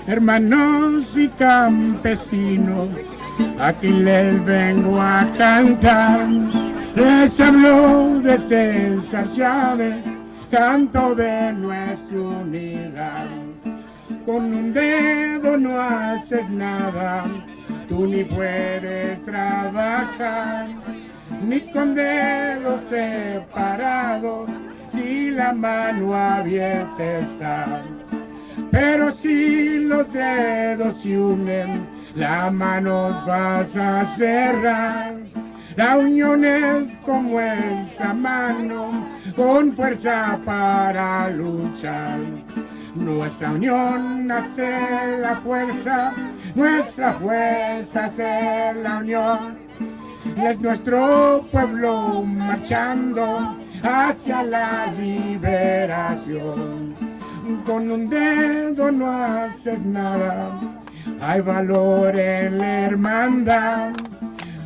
Hermanos y campesinos, aquí les vengo a cantar. Les habló de César Chávez, canto de nuestra unidad. Con un dedo no haces nada, tú ni puedes trabajar, ni con dedos separados, si la mano abierta está. Pero si los dedos se unen, la mano vas a cerrar. La unión es como esa mano, con fuerza para luchar. Nuestra unión hace la fuerza, nuestra fuerza hace la unión. Es nuestro pueblo marchando hacia la liberación. Con un dedo no haces nada, hay valor en la hermandad,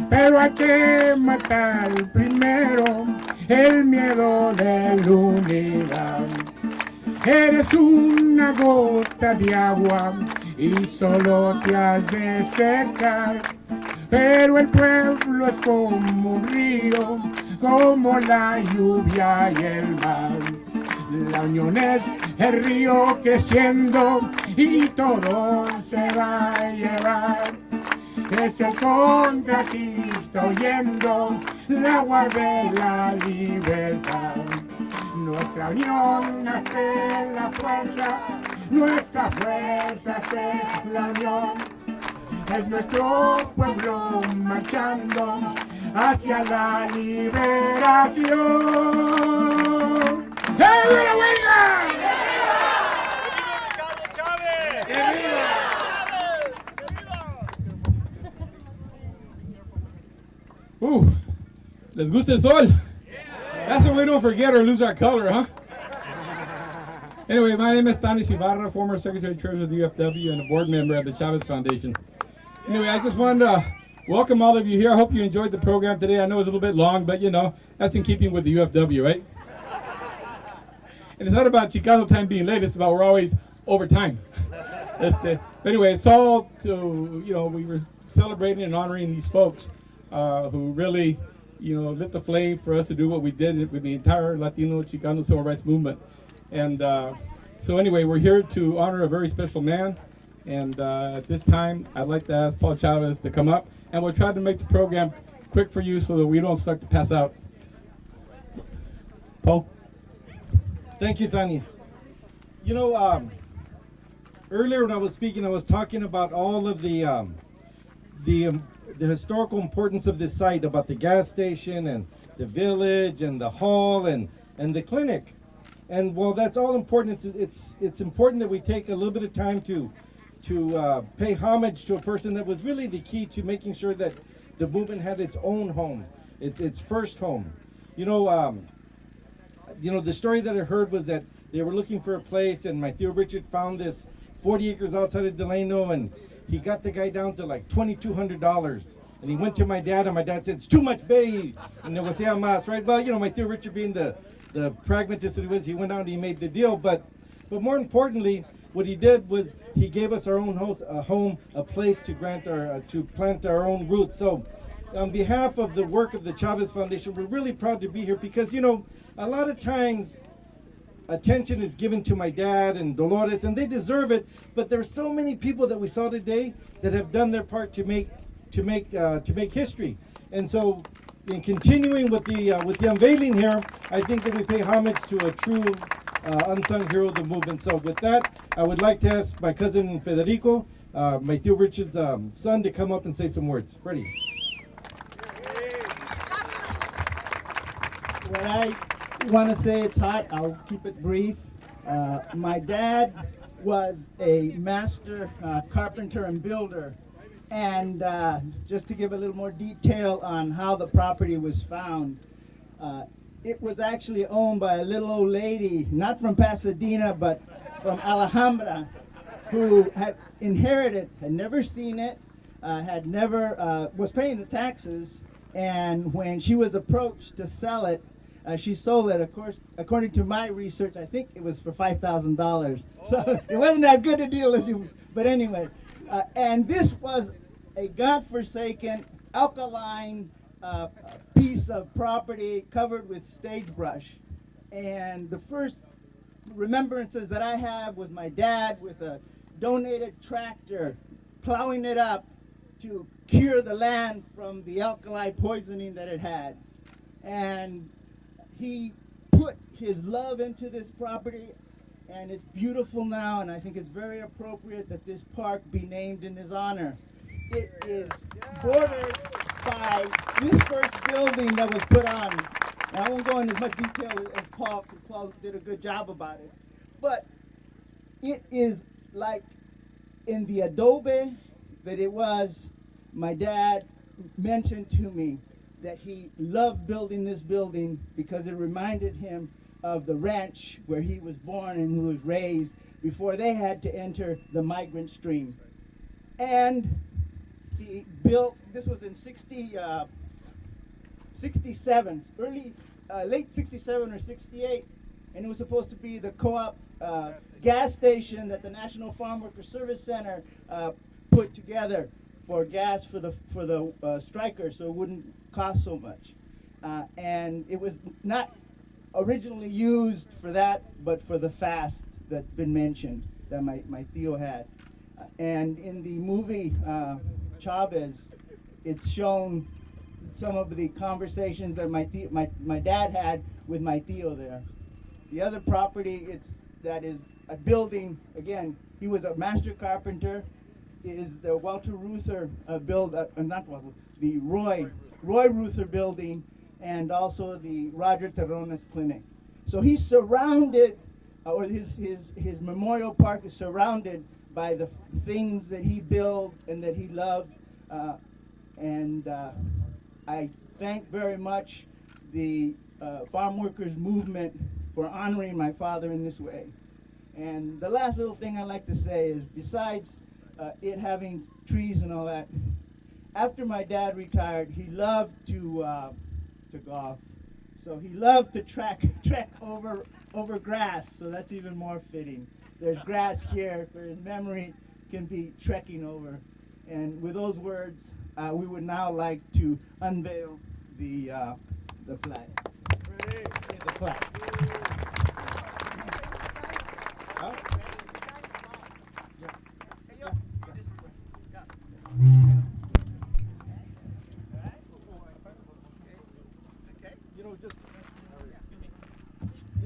pero hay que matar primero el miedo de la unidad. Eres una gota de agua y solo te has de secar, pero el pueblo es como un río, como la lluvia y el mar. La unión es el río creciendo y todo se va a llevar. Es el contratista oyendo el agua de la libertad. Nuestra unión hace la fuerza, nuestra fuerza hace la unión. Es nuestro pueblo marchando hacia la liberación. ¡Eh, viva huelga! ¡Richard Chavez! ¡Que viva! ¿Les gusta el sol? That's what we don't forget or lose our color, huh? Anyway, my name is Stanis Ibarra, former Secretary Treasurer of the UFW and a board member of the Chavez Foundation. Anyway, I just wanted to welcome all of you here. I hope you enjoyed the program today. I know it was a little bit long, but you know, that's in keeping with the UFW, right? And it's not about Chicano time being late, it's about we're always over time. But anyway, it's all to, you know, we were celebrating and honoring these folks who really, you know, lit the flame for us to do what we did with the entire Latino Chicano Civil Rights Movement. And so anyway, we're here to honor a very special man. And at this time, I'd like to ask Paul Chavez to come up. And we'll try to make the program quick for you so that we don't start to pass out. Paul? Thank you, Tanis. You know, earlier when I was speaking, I was talking about all of the historical importance of this site, about the gas station and the village and the hall and the clinic. And while that's all important, it's important that we take a little bit of time to pay homage to a person that was really the key to making sure that the movement had its own home, its first home. You know, the story that I heard was that they were looking for a place, and my Theo Richard found this 40 acres outside of Delano, and he got the guy down to like $2,200. And he went to my dad, and my dad said, "It's too much, babe." And it was más, right? Well, you know, my Theo Richard being the pragmatist that he was, he went out and he made the deal. But more importantly, what he did was he gave us our own home, a place to plant our own roots. So on behalf of the work of the Chavez Foundation, we're really proud to be here because, you know, a lot of times attention is given to my dad and Dolores, and they deserve it, but there's so many people that we saw today that have done their part to make history. And so in continuing with the unveiling here, I think that we pay homage to a true unsung hero of the movement. So with that, I would like to ask my cousin Federico, my Theo Richard's son, to come up and say some words. Freddie. What I want to say, it's hot, I'll keep it brief. My dad was a master carpenter and builder. And just to give a little more detail on how the property was found, it was actually owned by a little old lady, not from Pasadena, but from Alhambra, who had inherited, had never seen it, was paying the taxes, and when she was approached to sell it, she sold it. Of course, according to my research, I think it was for $5,000. So it wasn't as good a deal as you. But anyway, and this was a godforsaken, alkaline piece of property covered with sagebrush. And the first remembrances that I have was my dad with a donated tractor plowing it up to cure the land from the alkali poisoning that it had. And he put his love into this property, and it's beautiful now, and I think it's very appropriate that this park be named in his honor. It is bordered by this first building that was put on. Now, I won't go into as much detail as Paul, because Paul did a good job about it. But it is like in the adobe that it was. My dad mentioned to me that he loved building this building because it reminded him of the ranch where he was born and who was raised before they had to enter the migrant stream. And he built, this was in 67, late 67 or 68, and it was supposed to be the co-op gas station that the National Farm Worker Service Center put together for gas for the strikers, so it wouldn't cost so much. And it was not originally used for that, but for the fast that's been mentioned that my Theo had. And in the movie Chavez, it's shown some of the conversations that my dad had with my Theo there. The other property, that is a building, again, he was a master carpenter, is the Walter Reuther the Roy Reuther building, and also the Roger Terrones Clinic. So he's surrounded, or his memorial park is surrounded by the things that he built and that he loved. I thank very much the farm workers movement for honoring my father in this way. And the last little thing I like to say is, besides it having trees and all that, after my dad retired, he loved to golf. So he loved to trek over grass, so that's even more fitting. There's grass here for his memory can be trekking over. And with those words, we would now like to unveil the flag. The flag. Huh?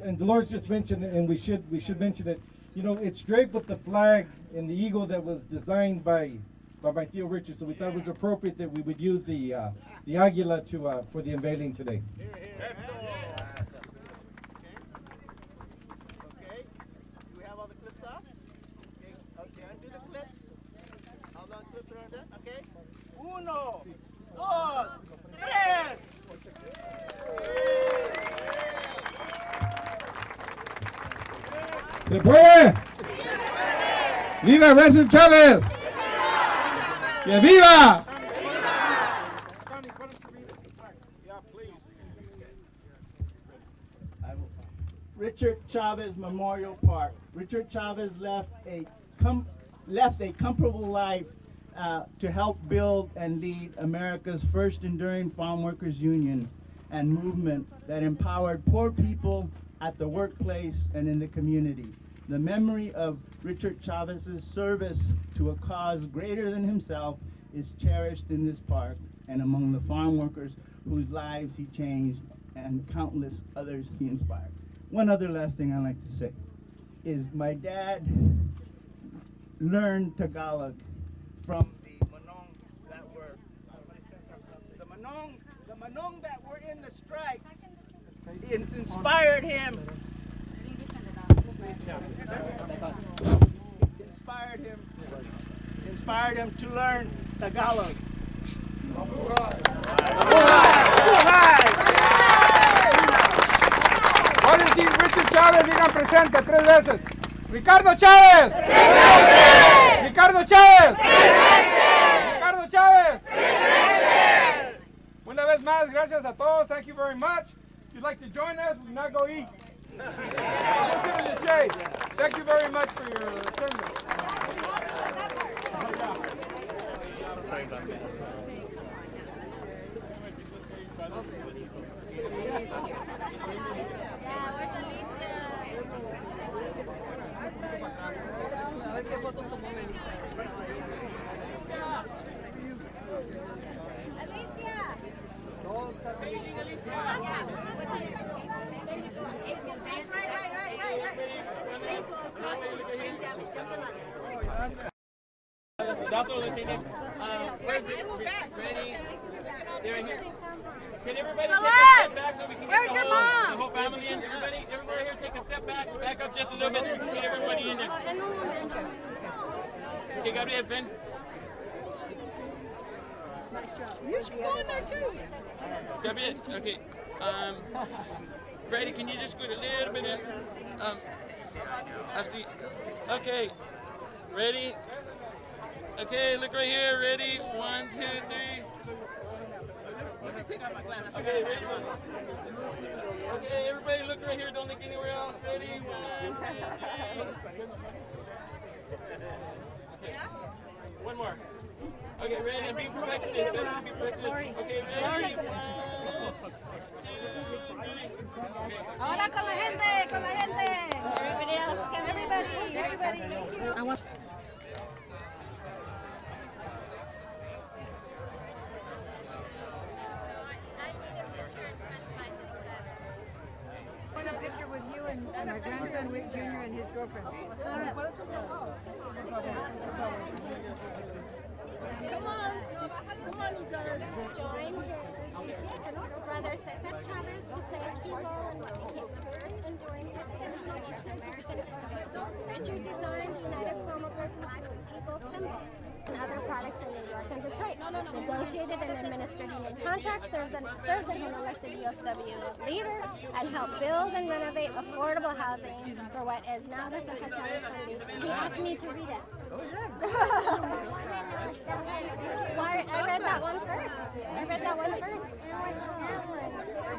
And Dolores just mentioned it, and we should mention it. You know, it's draped with the flag and the eagle that was designed by my Theo Richard. So we thought it was appropriate that we would use the águila for the unveiling today. Okay. Do we have all the clips off? Okay, undo the clips. All the clips are undone. Okay. 1, 2, 3. ¡Se puede! ¡Viva Richard Chavez! ¡Que viva! Richard Chavez Memorial Park. Richard Chavez left a comfortable life to help build and lead America's first enduring farm workers union and movement that empowered poor people at the workplace and in the community. The memory of Richard Chavez's service to a cause greater than himself is cherished in this park and among the farm workers whose lives he changed and countless others he inspired. One other last thing I'd like to say is my dad learned Tagalog from the Manong that were that were in the strike. It inspired him. Inspired him to learn Tagalog. Ahora sí, Richard Chavez, digan presente 3 veces. Ricardo Chavez. Presente. Ricardo Chavez. Presente. Ricardo Chavez. Presente. Una vez más, gracias a todos. Thank you very much. If you'd like to join us, we can now go eat. Let's give it a shake. Thank you very much for your attendance. Sorry about that. Can everybody take a step back so we can get the whole family in? Everybody here take a step back. Back up just a little bit so we can get everybody in there. Okay, Gabriel, Ben. Nice job. You should go in there too. Gabriel, okay. Freddie, can you just scoot a little bit in? Actually, okay. Ready? Okay, look right here. Ready? 1, 2, 3. Okay, ready? Okay, everybody look right here. Don't look anywhere else. Ready? 1, 2, 3. Okay. One more. Okay, ready? Be perfectionist. Ready? Be perfectionist. Okay, ready? 1, 2, 3. Okay. Ahora con la gente, con la gente. Everybody else, come Everybody. I want. A picture with you and my grandson Rick Jr. and his girlfriend. Come on, you guys. Join his brother Cesar Chavez to play a key role in what became the first enduring Hispanic American history. Richard designed the United Chromograph's Black People symbol and other products in New York and Detroit. Negotiated and administered union contracts, served as an elected UFW leader, and helped build and renovate affordable housing for what is now the Cesar Chavez Foundation. He asked me to read it. I read that one first.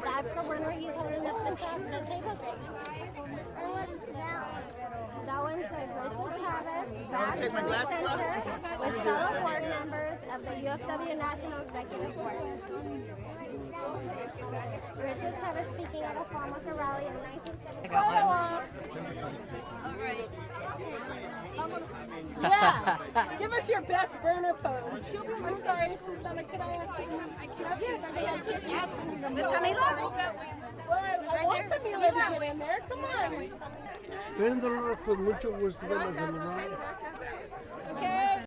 That's the one where he's holding up the table grape. That one says Richard Chavez, back from the center, with fellow board members of the UFW National Executive Board. Richard Chavez speaking at a Farmworker rally in 1970. Photo op. Yeah. Give us your best burner pose. I'm sorry, Susana, could I ask you? Yes. With Camila? Well, I want Camila to get in there. Come on. Viéndolo, pues mucho gusto. Gracias.